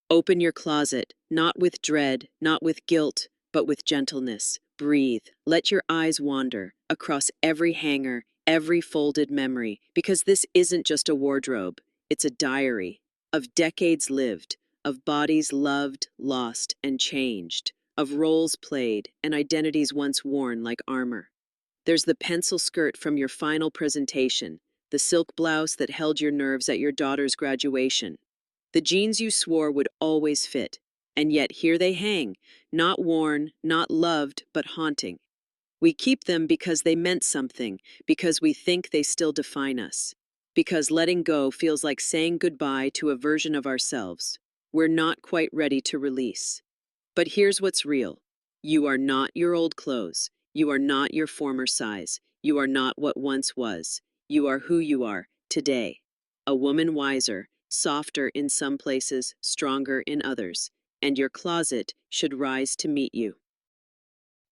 Open your closet, not with dread, not with guilt, but with gentleness. Breathe. Let your eyes wander across every hanger, every folded memory, because this isn't just a wardrobe, it's a diary of decades lived, of bodies loved, lost, and changed, of roles played and identities once worn like armor. There's the pencil skirt from your final presentation, the silk blouse that held your nerves at your daughter's graduation, the jeans you swore would always fit, and yet here they hang, not worn, not loved, but haunting. We keep them because they meant something, because we think they still define us, because letting go feels like saying goodbye to a version of ourselves we're not quite ready to release. But here's what's real. You are not your old clothes. You are not your former size. You are not what once was. You are who you are today. A woman wiser, softer in some places, stronger in others. And your closet should rise to meet you.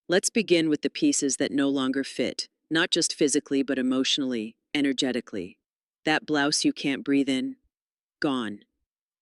Let's begin with the pieces that no longer fit, not just physically, but emotionally, energetically. That blouse you can't breathe in, gone.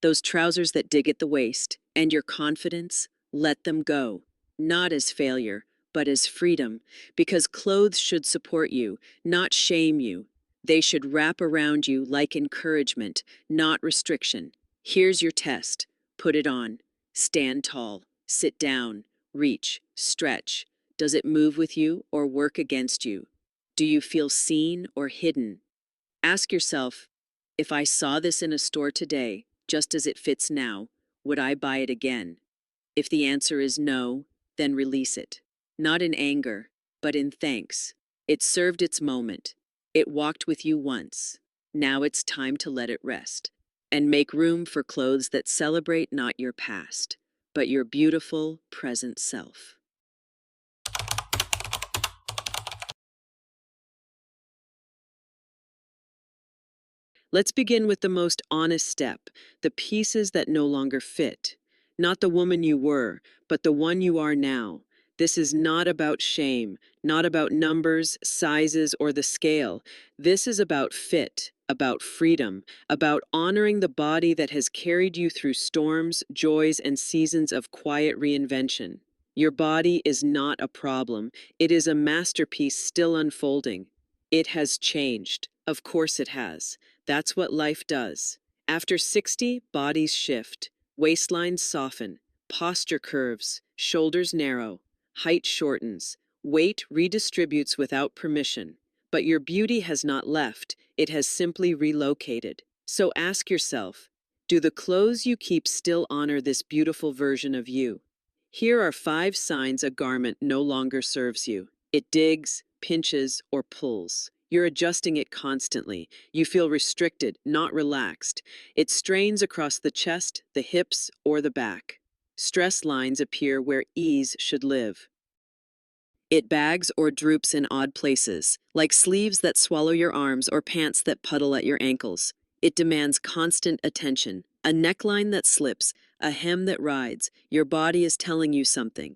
Those trousers that dig at the waist, and your confidence, let them go. Not as failure, but as freedom, because clothes should support you, not shame you. They should wrap around you like encouragement, not restriction. Here's your test. Put it on. Stand tall. Sit down. Reach. Stretch. Does it move with you or work against you? Do you feel seen or hidden? Ask yourself, if I saw this in a store today, just as it fits now, would I buy it again? If the answer is no, then release it. Not in anger, but in thanks. It served its moment. It walked with you once. Now it's time to let it rest. And make room for clothes that celebrate not your past, but your beautiful present self. Let's begin with the most honest step, the pieces that no longer fit. Not the woman you were, but the one you are now. This is not about shame, not about numbers, sizes, or the scale. This is about fit, about freedom, about honoring the body that has carried you through storms, joys, and seasons of quiet reinvention. Your body is not a problem. It is a masterpiece still unfolding. It has changed. Of course it has. That's what life does. After 60, bodies shift, waistlines soften, posture curves, shoulders narrow, height shortens, weight redistributes without permission. But your beauty has not left, it has simply relocated. So ask yourself, do the clothes you keep still honor this beautiful version of you? Here are 5 signs a garment no longer serves you. It digs, pinches, or pulls. You're adjusting it constantly. You feel restricted, not relaxed. It strains across the chest, the hips, or the back. Stress lines appear where ease should live. It bags or droops in odd places, like sleeves that swallow your arms or pants that puddle at your ankles. It demands constant attention. A neckline that slips, a hem that rides. Your body is telling you something.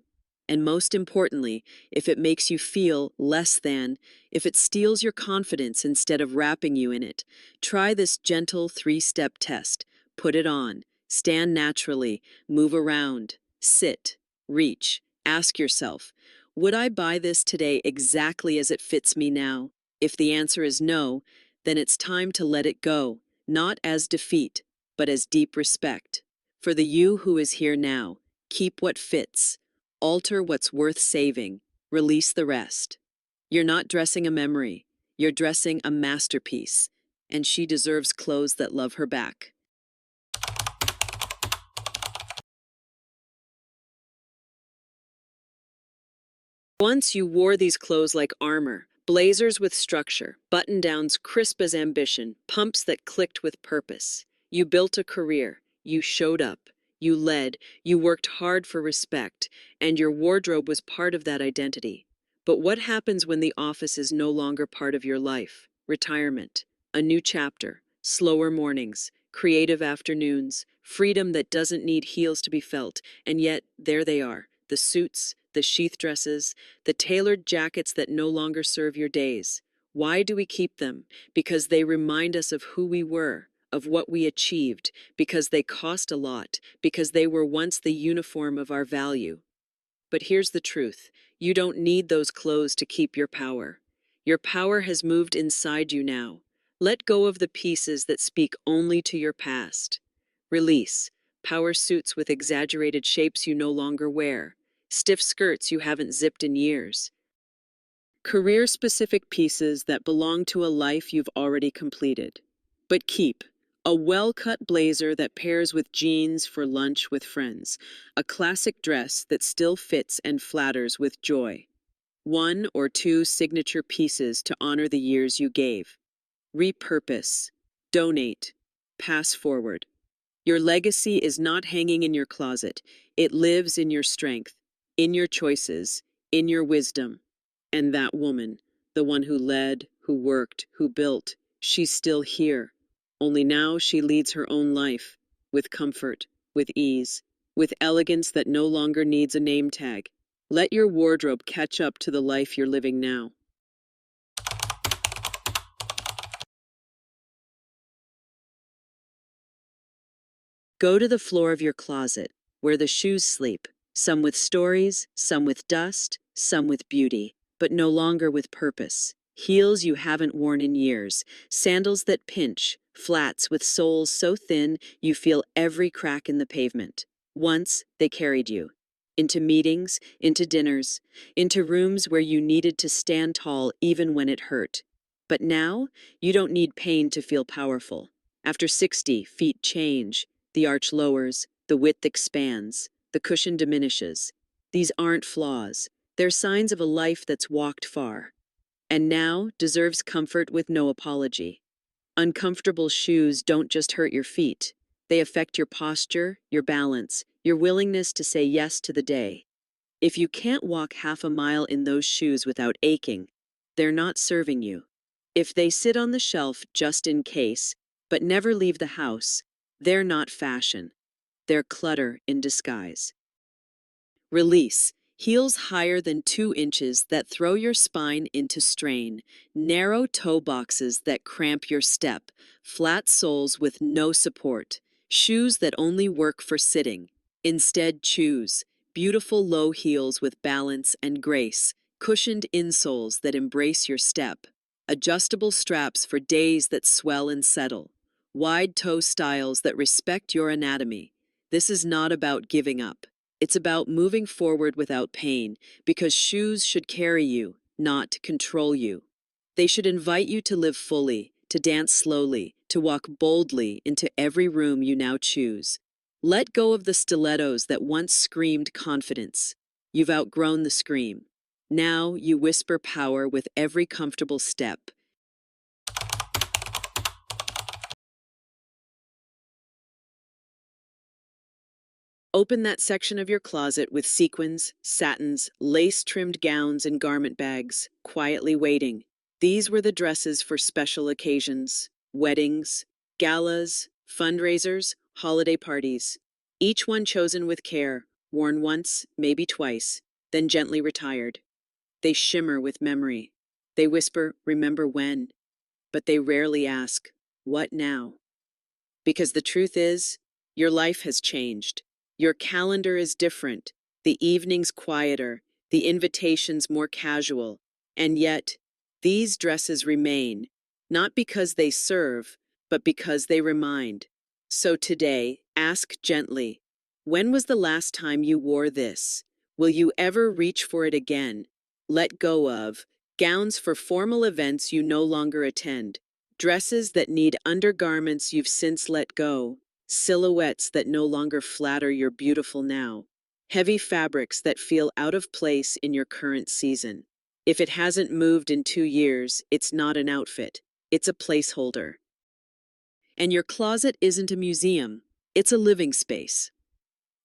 And most importantly, if it makes you feel less than, if it steals your confidence instead of wrapping you in it, try this gentle 3-step test. Put it on. Stand naturally. Move around. Sit. Reach. Ask yourself, would I buy this today exactly as it fits me now? If the answer is no, then it's time to let it go, not as defeat, but as deep respect. For the you who is here now, keep what fits. Alter what's worth saving. Release the rest. You're not dressing a memory. You're dressing a masterpiece. And she deserves clothes that love her back. Once you wore these clothes like armor, blazers with structure, button-downs crisp as ambition, pumps that clicked with purpose. You built a career. You showed up. You led. You worked hard for respect. And your wardrobe was part of that identity. But what happens when the office is no longer part of your life? Retirement. A new chapter. Slower mornings. Creative afternoons. Freedom that doesn't need heels to be felt. And yet, there they are. The suits, the sheath dresses, the tailored jackets that no longer serve your days. Why do we keep them? Because they remind us of who we were, of what we achieved, because they cost a lot, because they were once the uniform of our value. But here's the truth: you don't need those clothes to keep your power. Your power has moved inside you now. Let go of the pieces that speak only to your past. Release power suits with exaggerated shapes you no longer wear, stiff skirts you haven't zipped in years, career specific pieces that belong to a life you've already completed. But keep a well cut blazer that pairs with jeans for lunch with friends, a classic dress that still fits and flatters with joy, one or two signature pieces to honor the years you gave. Repurpose, donate, pass forward. Your legacy is not hanging in your closet, it lives in your strength, in your choices, in your wisdom. And that woman, the one who led, who worked, who built, she's still here. Only now she leads her own life, with comfort, with ease, with elegance that no longer needs a name tag. Let your wardrobe catch up to the life you're living now. Go to the floor of your closet, where the shoes sleep, some with stories, some with dust, some with beauty, but no longer with purpose. Heels you haven't worn in years, sandals that pinch, flats with soles so thin you feel every crack in the pavement. Once they carried you. Into meetings, into dinners, into rooms where you needed to stand tall even when it hurt. But now, you don't need pain to feel powerful. After 60, feet change. The arch lowers, the width expands, the cushion diminishes. These aren't flaws. They're signs of a life that's walked far. And now deserves comfort with no apology. Uncomfortable shoes don't just hurt your feet. They affect your posture, your balance, your willingness to say yes to the day. If you can't walk half a mile in those shoes without aching, they're not serving you. If they sit on the shelf just in case, but never leave the house, they're not fashion. They're clutter in disguise. Release heels higher than 2 inches that throw your spine into strain, narrow toe boxes that cramp your step, flat soles with no support, shoes that only work for sitting. Instead, choose beautiful low heels with balance and grace, cushioned insoles that embrace your step, adjustable straps for days that swell and settle, wide toe styles that respect your anatomy. This is not about giving up. It's about moving forward without pain, because shoes should carry you, not control you. They should invite you to live fully, to dance slowly, to walk boldly into every room you now choose. Let go of the stilettos that once screamed confidence. You've outgrown the scream. Now you whisper power with every comfortable step. Open that section of your closet with sequins, satins, lace-trimmed gowns, and garment bags, quietly waiting. These were the dresses for special occasions, weddings, galas, fundraisers, holiday parties. Each one chosen with care, worn once, maybe twice, then gently retired. They shimmer with memory. They whisper, "Remember when?" But they rarely ask, "What now?" Because the truth is, your life has changed. Your calendar is different, the evenings quieter, the invitations more casual. And yet, these dresses remain, not because they serve, but because they remind. So today, ask gently, when was the last time you wore this? Will you ever reach for it again? Let go of gowns for formal events you no longer attend, dresses that need undergarments you've since let go, silhouettes that no longer flatter your beautiful now, heavy fabrics that feel out of place in your current season. If it hasn't moved in 2 years, it's not an outfit, it's a placeholder. And your closet isn't a museum, it's a living space.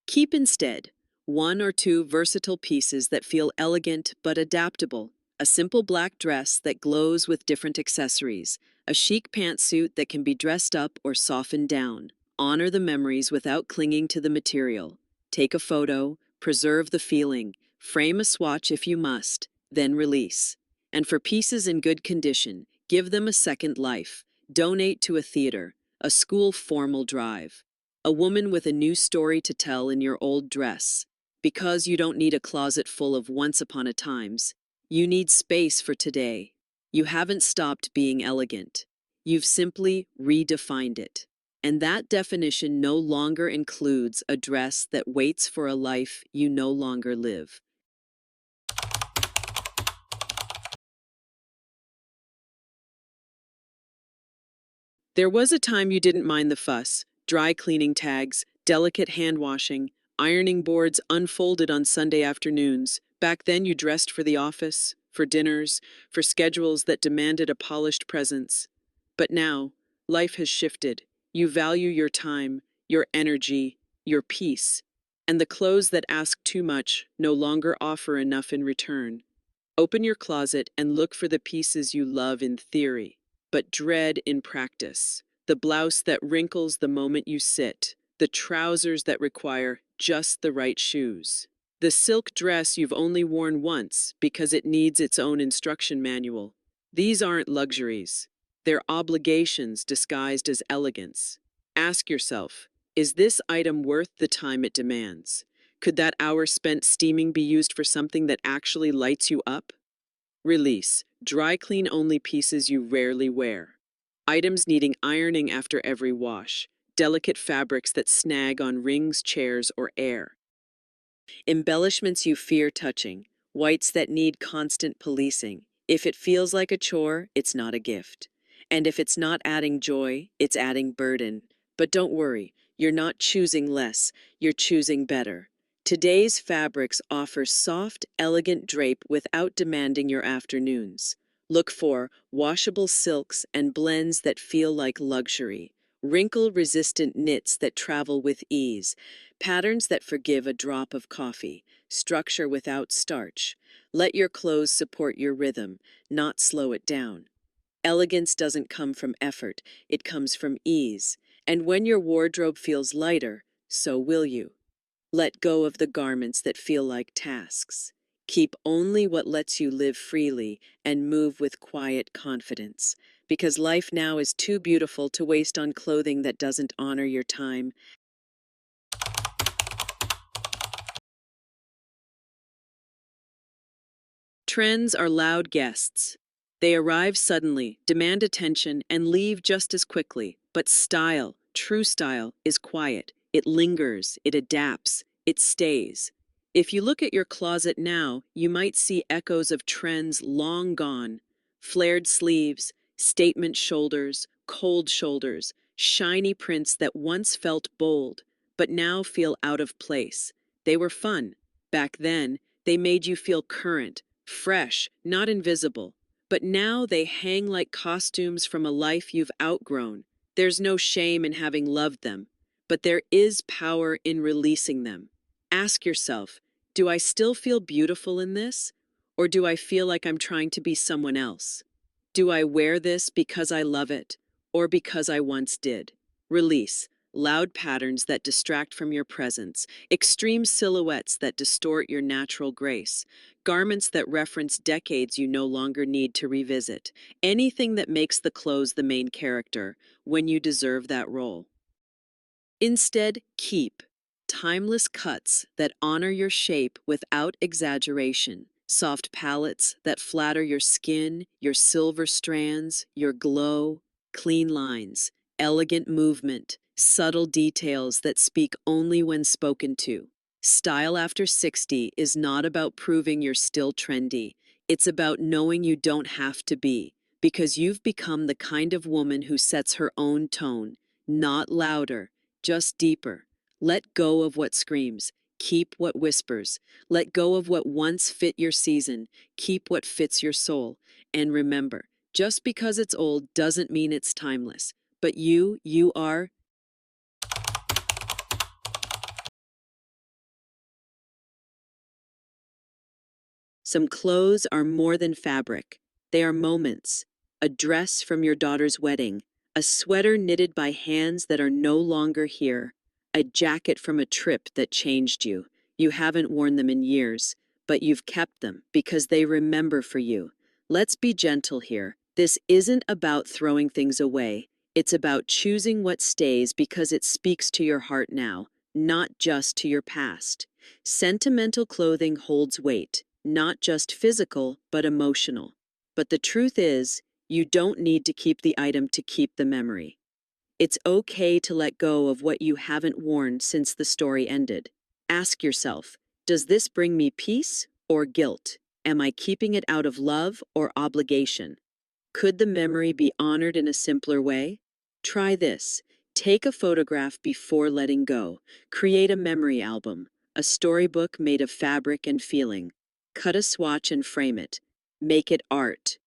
Keep instead one or two versatile pieces that feel elegant but adaptable. A simple black dress that glows with different accessories. A chic pantsuit that can be dressed up or softened down. Honor the memories without clinging to the material. Take a photo, preserve the feeling, frame a swatch if you must, then release. And for pieces in good condition, give them a second life. Donate to a theater, a school formal drive, a woman with a new story to tell in your old dress. Because you don't need a closet full of once upon a times, you need space for today. You haven't stopped being elegant. You've simply redefined it. And that definition no longer includes a dress that waits for a life you no longer live. There was a time you didn't mind the fuss, dry cleaning tags, delicate hand washing, ironing boards unfolded on Sunday afternoons. Back then you dressed for the office, for dinners, for schedules that demanded a polished presence. But now, life has shifted. You value your time, your energy, your peace. And the clothes that ask too much no longer offer enough in return. Open your closet and look for the pieces you love in theory, but dread in practice. The blouse that wrinkles the moment you sit, the trousers that require just the right shoes, the silk dress you've only worn once because it needs its own instruction manual. These aren't luxuries. They're obligations disguised as elegance. Ask yourself, is this item worth the time it demands? Could that hour spent steaming be used for something that actually lights you up? Release. Dry clean only pieces you rarely wear. Items needing ironing after every wash. Delicate fabrics that snag on rings, chairs, or air. Embellishments you fear touching. Whites that need constant policing. If it feels like a chore, it's not a gift. And if it's not adding joy, it's adding burden. But don't worry, you're not choosing less, you're choosing better. Today's fabrics offer soft, elegant drape without demanding your afternoons. Look for washable silks and blends that feel like luxury, wrinkle-resistant knits that travel with ease, patterns that forgive a drop of coffee, structure without starch. Let your clothes support your rhythm, not slow it down. Elegance doesn't come from effort, it comes from ease. And when your wardrobe feels lighter, so will you. Let go of the garments that feel like tasks. Keep only what lets you live freely and move with quiet confidence. Because life now is too beautiful to waste on clothing that doesn't honor your time. Trends are loud guests. They arrive suddenly, demand attention, and leave just as quickly. But style, true style, is quiet. It lingers, it adapts, it stays. If you look at your closet now, you might see echoes of trends long gone. Flared sleeves, statement shoulders, cold shoulders, shiny prints that once felt bold, but now feel out of place. They were fun. Back then, they made you feel current, fresh, not invisible. But now they hang like costumes from a life you've outgrown. There's no shame in having loved them, but there is power in releasing them. Ask yourself, do I still feel beautiful in this? Or do I feel like I'm trying to be someone else? Do I wear this because I love it, or because I once did? Release. Loud patterns that distract from your presence, extreme silhouettes that distort your natural grace, garments that reference decades you no longer need to revisit, anything that makes the clothes the main character when you deserve that role. Instead, keep timeless cuts that honor your shape without exaggeration, soft palettes that flatter your skin, your silver strands, your glow, clean lines, elegant movement, subtle details that speak only when spoken to. Style after 60 is not about proving you're still trendy. It's about knowing you don't have to be, because you've become the kind of woman who sets her own tone, not louder, just deeper. Let go of what screams. Keep what whispers. Let go of what once fit your season. Keep what fits your soul. And remember, just because it's old doesn't mean it's timeless. But you are. Some clothes are more than fabric. They are moments. A dress from your daughter's wedding. A sweater knitted by hands that are no longer here. A jacket from a trip that changed you. You haven't worn them in years, but you've kept them because they remember for you. Let's be gentle here. This isn't about throwing things away. It's about choosing what stays because it speaks to your heart now, not just to your past. Sentimental clothing holds weight, not just physical, but emotional. But the truth is, you don't need to keep the item to keep the memory. It's okay to let go of what you haven't worn since the story ended. Ask yourself, does this bring me peace or guilt? Am I keeping it out of love or obligation? Could the memory be honored in a simpler way? Try this. Take a photograph before letting go. Create a memory album, a storybook made of fabric and feeling. Cut a swatch and frame it. Make it art.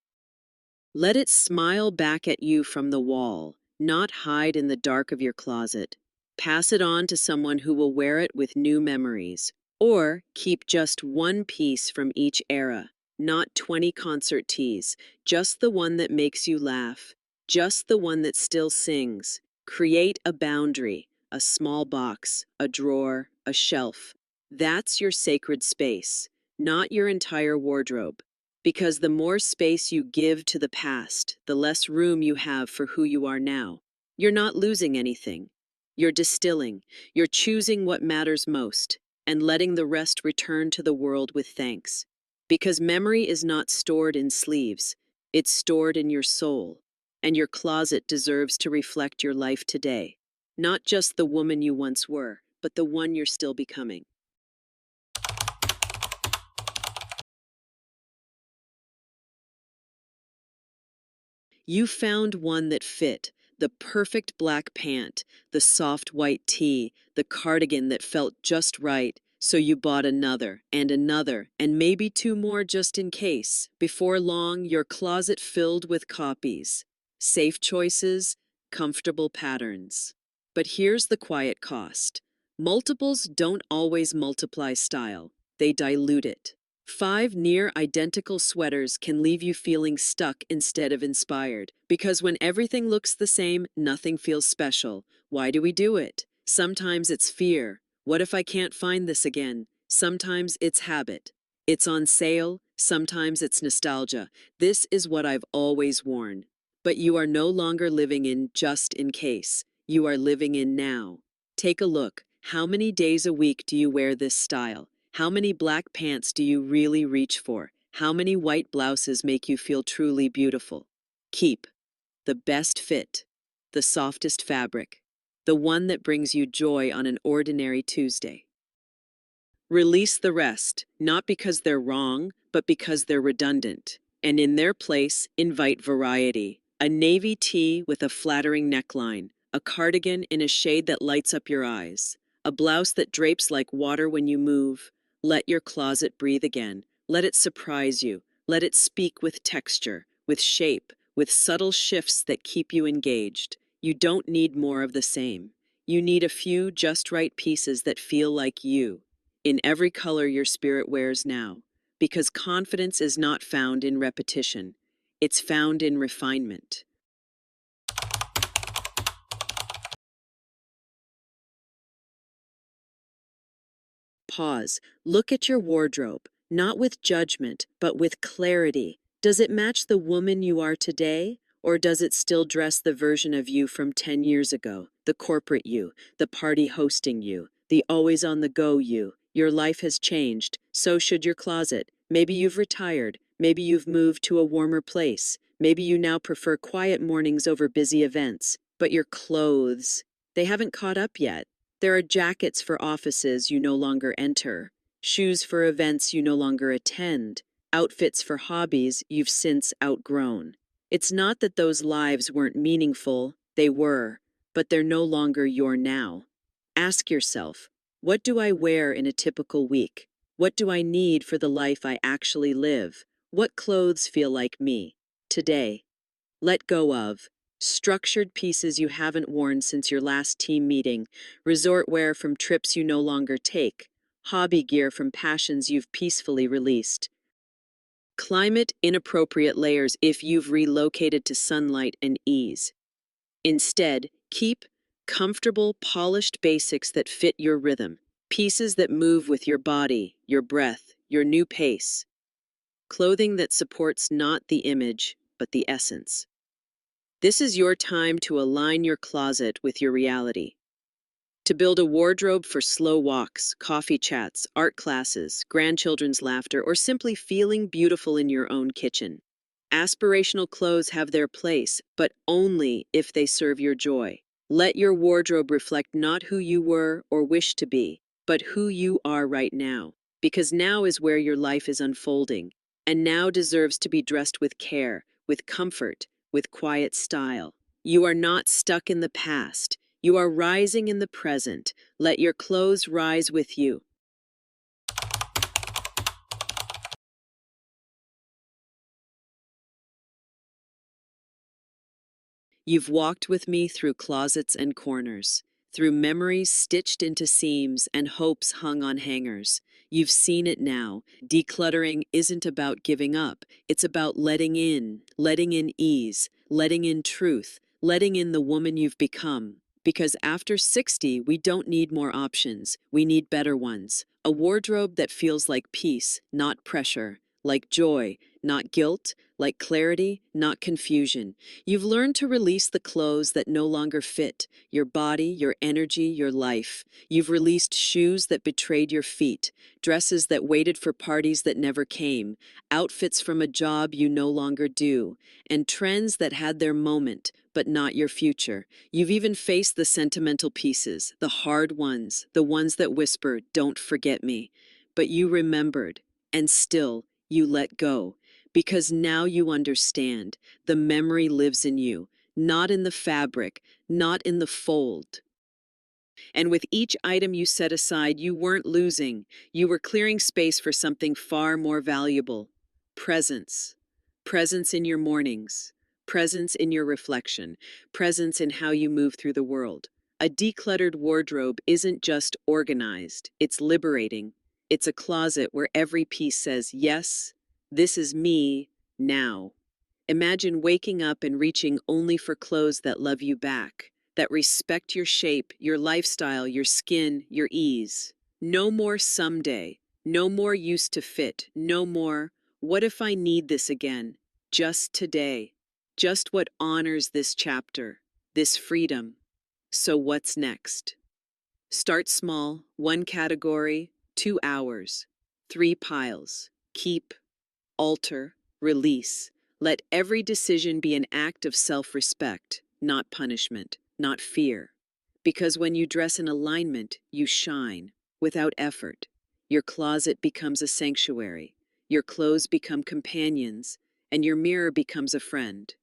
Let it smile back at you from the wall, not hide in the dark of your closet. Pass it on to someone who will wear it with new memories. Or keep just one piece from each era, not 20 concert tees, just the one that makes you laugh, just the one that still sings. Create a boundary, a small box, a drawer, a shelf. That's your sacred space, not your entire wardrobe. Because the more space you give to the past, the less room you have for who you are now. You're not losing anything. You're distilling. You're choosing what matters most and letting the rest return to the world with thanks. Because memory is not stored in sleeves, it's stored in your soul. And your closet deserves to reflect your life today. Not just the woman you once were, but the one you're still becoming. You found one that fit, the perfect black pant, the soft white tee, the cardigan that felt just right, so you bought another, and maybe two more just in case. Before long, your closet filled with copies. Safe choices, comfortable patterns. But here's the quiet cost. Multiples don't always multiply style, they dilute it. 5 near-identical sweaters can leave you feeling stuck instead of inspired. Because when everything looks the same, nothing feels special. Why do we do it? Sometimes it's fear. What if I can't find this again? Sometimes it's habit. It's on sale. Sometimes it's nostalgia. This is what I've always worn. But you are no longer living in just in case. You are living in now. Take a look. How many days a week do you wear this style? How many black pants do you really reach for? How many white blouses make you feel truly beautiful? Keep the best fit, the softest fabric, the one that brings you joy on an ordinary Tuesday. Release the rest, not because they're wrong, but because they're redundant. And in their place, invite variety. A navy tee with a flattering neckline, a cardigan in a shade that lights up your eyes, a blouse that drapes like water when you move. Let your closet breathe again. Let it surprise you. Let it speak with texture, with shape, with subtle shifts that keep you engaged. You don't need more of the same. You need a few just right pieces that feel like you, in every color your spirit wears now, because confidence is not found in repetition, it's found in refinement. Pause. Look at your wardrobe, not with judgment, but with clarity. Does it match the woman you are today? Or does it still dress the version of you from 10 years ago? The corporate you, the party hosting you, the always on the go you. Your life has changed, so should your closet. Maybe you've retired, maybe you've moved to a warmer place, maybe you now prefer quiet mornings over busy events. But your clothes, they haven't caught up yet. There are jackets for offices you no longer enter, shoes for events you no longer attend, outfits for hobbies you've since outgrown. It's not that those lives weren't meaningful, they were, but they're no longer your now. Ask yourself, what do I wear in a typical week? What do I need for the life I actually live? What clothes feel like me today? Let go of structured pieces you haven't worn since your last team meeting, resort wear from trips you no longer take, hobby gear from passions you've peacefully released. Climate inappropriate layers if you've relocated to sunlight and ease. Instead, keep comfortable, polished basics that fit your rhythm, pieces that move with your body, your breath, your new pace. Clothing that supports not the image, but the essence. This is your time to align your closet with your reality. To build a wardrobe for slow walks, coffee chats, art classes, grandchildren's laughter, or simply feeling beautiful in your own kitchen. Aspirational clothes have their place, but only if they serve your joy. Let your wardrobe reflect not who you were or wish to be, but who you are right now. Because now is where your life is unfolding, and now deserves to be dressed with care, with comfort, with quiet style. You are not stuck in the past. You are rising in the present. Let your clothes rise with you. You've walked with me through closets and corners, through memories stitched into seams and hopes hung on hangers. You've seen it now. Decluttering isn't about giving up. It's about letting in ease, letting in truth, letting in the woman you've become. Because after 60, we don't need more options. We need better ones. A wardrobe that feels like peace, not pressure, like joy, not guilt, like clarity, not confusion. You've learned to release the clothes that no longer fit your body, your energy, your life. You've released shoes that betrayed your feet, dresses that waited for parties that never came, outfits from a job you no longer do, and trends that had their moment, but not your future. You've even faced the sentimental pieces, the hard ones, the ones that whisper, "Don't forget me." But you remembered, and still, you let go. Because now you understand. The memory lives in you, not in the fabric, not in the fold. And with each item you set aside, you weren't losing. You were clearing space for something far more valuable. Presence. Presence in your mornings. Presence in your reflection. Presence in how you move through the world. A decluttered wardrobe isn't just organized, it's liberating. It's a closet where every piece says, yes, this is me, now. Imagine waking up and reaching only for clothes that love you back, that respect your shape, your lifestyle, your skin, your ease. No more someday, no more used to fit, no more, what if I need this again? Just today. Just what honors this chapter, this freedom. So what's next? Start small, one category, 2 hours, 3 piles. Keep, alter, release. Let every decision be an act of self-respect, not punishment, not fear. Because when you dress in alignment, you shine, without effort. Your closet becomes a sanctuary, your clothes become companions, and your mirror becomes a friend.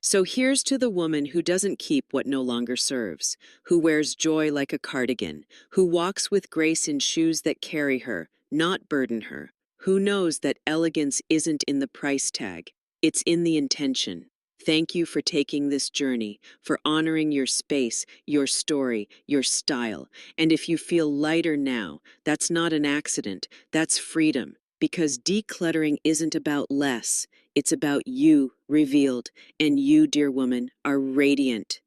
So here's to the woman who doesn't keep what no longer serves, who wears joy like a cardigan, who walks with grace in shoes that carry her, not burden her, who knows that elegance isn't in the price tag, it's in the intention. Thank you for taking this journey, for honoring your space, your story, your style. And if you feel lighter now, that's not an accident, that's freedom. Because decluttering isn't about less, it's about you revealed, and you, dear woman, are radiant.